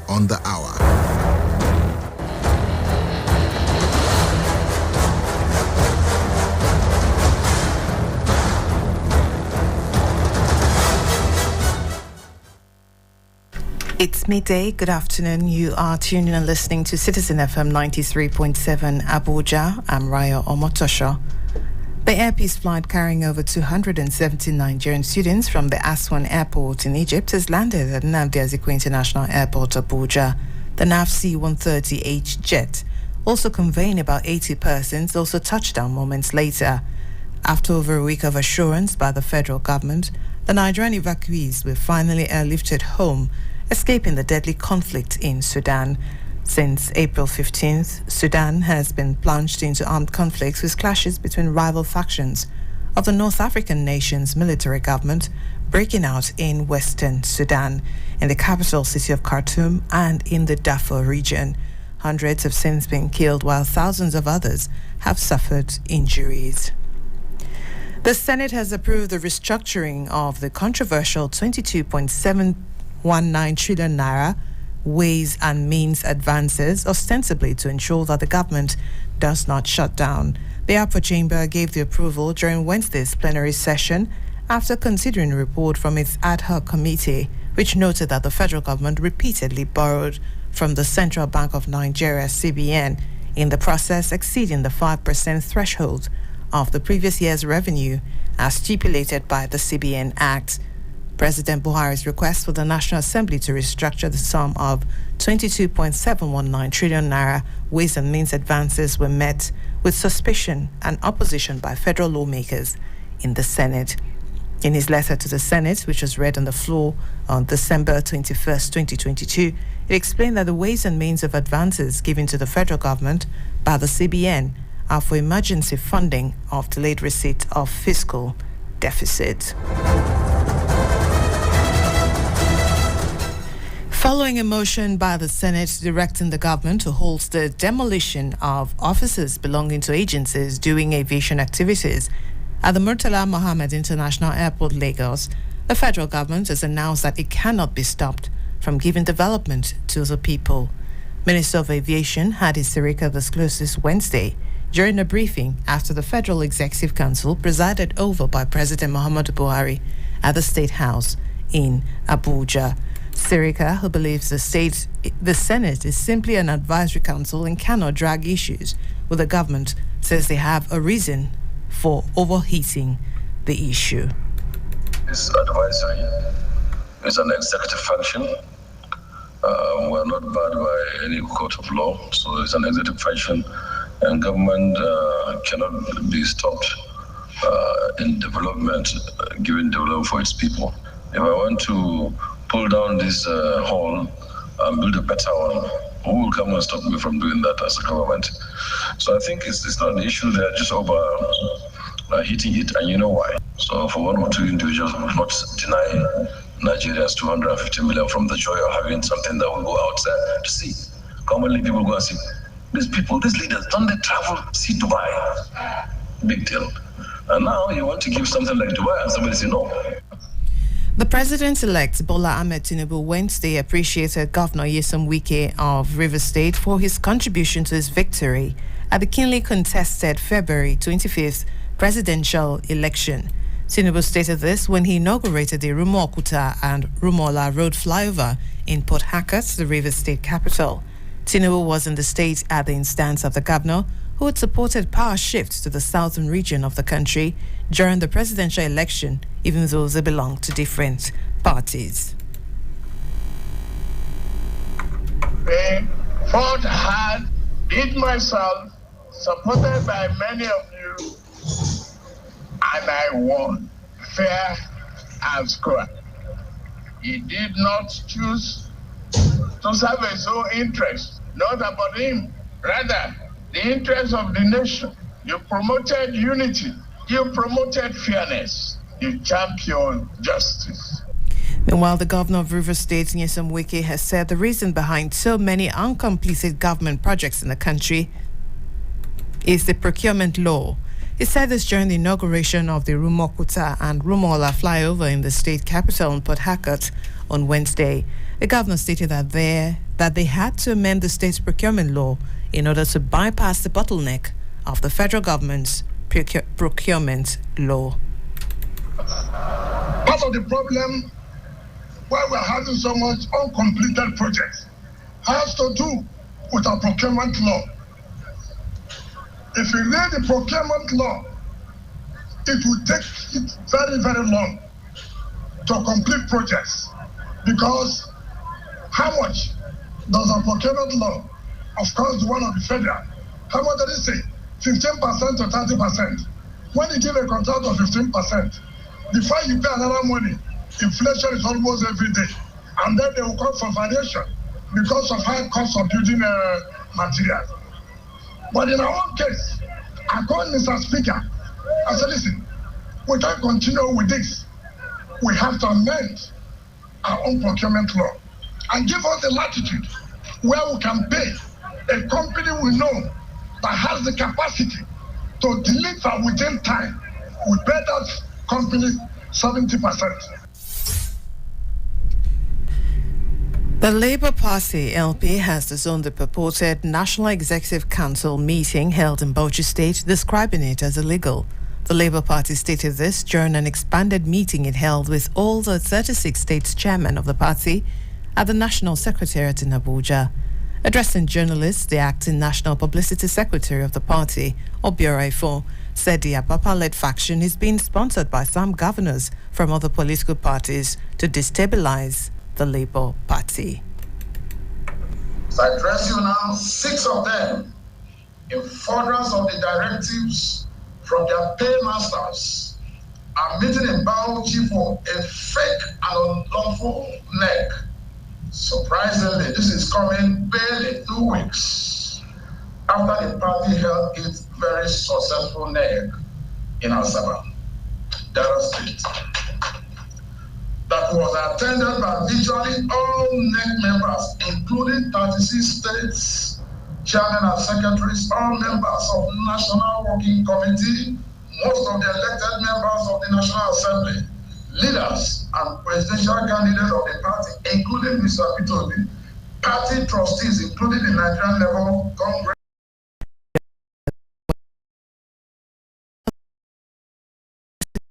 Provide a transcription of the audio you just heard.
on the hour. It's midday. Good afternoon. You are tuning and listening to Citizen FM 93.7 Abuja. I'm Raya Omotosho. The Air Peace flight carrying over 270 Nigerian students from the Aswan Airport in Egypt has landed at Nnamdi Azikiwe International Airport, Abuja. The NAF C-130H jet, also conveying about 80 persons, also touched down moments later. After over a week of assurance by the federal government, the Nigerian evacuees were finally airlifted home, escaping the deadly conflict in Sudan. Since April 15th, Sudan has been plunged into armed conflicts with clashes between rival factions of the North African nation's military government breaking out in Western Sudan, in the capital city of Khartoum and in the Darfur region. Hundreds have since been killed while thousands of others have suffered injuries. The Senate has approved the restructuring of the controversial 22.719 trillion naira Ways and Means advances, ostensibly to ensure that the government does not shut down. The upper chamber gave the approval during Wednesday's plenary session after considering a report from its ad hoc committee, which noted that the federal government repeatedly borrowed from the Central Bank of Nigeria, CBN, in the process exceeding the 5% threshold of the previous year's revenue as stipulated by the CBN Act. President Buhari's request for the National Assembly to restructure the sum of 22.719 trillion naira Ways and Means advances were met with suspicion and opposition by federal lawmakers in the Senate. In his letter to the Senate, which was read on the floor on December 21st, 2022, it explained that the Ways and Means of advances given to the federal government by the CBN are for emergency funding of delayed receipt of fiscal deficit. Following a motion by the Senate directing the government to halt the demolition of offices belonging to agencies doing aviation activities at the Murtala Mohammed International Airport, Lagos, the federal government has announced that it cannot be stopped from giving development to the people. Minister of Aviation Hadi Sirika disclosed this Wednesday during a briefing after the Federal Executive Council presided over by President Muhammadu Buhari at the State House in Abuja. Sirika, who believes the Senate is simply an advisory council and cannot drag issues with the government, says they have a reason for overheating the issue. This advisory is an executive function. We're not bound by any court of law, so it's an executive function, and government cannot be stopped in development, giving development for its people. If I want to pull down this hall and build a better one, who will come and stop me from doing that as a government? So I think it's not an issue. They're just over hitting it, and you know why. So for one or two individuals, we will not deny Nigerians 250 million from the joy of having something that will go outside to see. Commonly people go and see, these people, these leaders, don't they travel, see Dubai? Big deal. And now you want to give something like Dubai and somebody say no. The President-elect Bola Ahmed Tinubu Wednesday appreciated Governor Nyesom Wike of Rivers State for his contribution to his victory at the keenly contested February 25th presidential election. Tinubu stated this when he inaugurated the Rumo-Okuta and Rumola Road flyover in Port Harcourt, the Rivers State capital. Tinubu was in the state at the instance of the governor, who had supported power shifts to the southern region of the country during the presidential election, even though they belong to different parties. I fought hard, did myself, supported by many of you, and I won fair and square. He did not choose to serve his own interest, not about him, rather the interest of the nation. You promoted unity. You promoted fairness. You championed justice. Meanwhile, the governor of Rivers State, Nyesom Wike, has said the reason behind so many uncompleted government projects in the country is the procurement law. He said this during the inauguration of the Rumo-Okuta and Rumola flyover in the state capital in Port Harcourt on Wednesday. The governor stated that they had to amend the state's procurement law in order to bypass the bottleneck of the federal government's procurement law. Part of the problem why we're having so much uncompleted projects has to do with our procurement law. If you read the procurement law, it will take it very, very long to complete projects, because how much does our procurement law, of course the one of the federal, how much does it say? 15% to 30%. When you give a contract of 15%, before you pay another money, inflation is almost every day. And then they will come for variation because of high cost of building materials. But in our own case, I called Mr. Speaker. I said, listen, we can't continue with this. We have to amend our own procurement law and give us the latitude where we can pay a company we know that has the capacity to deliver within time. We pay that company 70%. The Labour Party LP has disowned the purported National Executive Council meeting held in Bauchi State, describing it as illegal. The Labour Party stated this during an expanded meeting it held with all the 36 states chairmen of the party at the National Secretariat in Abuja. Addressing journalists, the acting National Publicity Secretary of the party, Obiora, said the Apapa-led faction is being sponsored by some governors from other political parties to destabilize the Labour Party. So I address you now, 6 of them, in furtherance of the directives from their paymasters, are meeting in Bauchi for a fake and unlawful neck. Surprisingly, this is coming barely 2 weeks after the party held its very successful neck in Asaba, Delta State, that was attended by virtually all NEC members, including 36 states, chairmen and secretaries, all members of National Working Committee, most of the elected members of the National Assembly, leaders and presidential candidates of the party, including Mr. Pitobi, party trustees, including the Nigerian Labour Congress,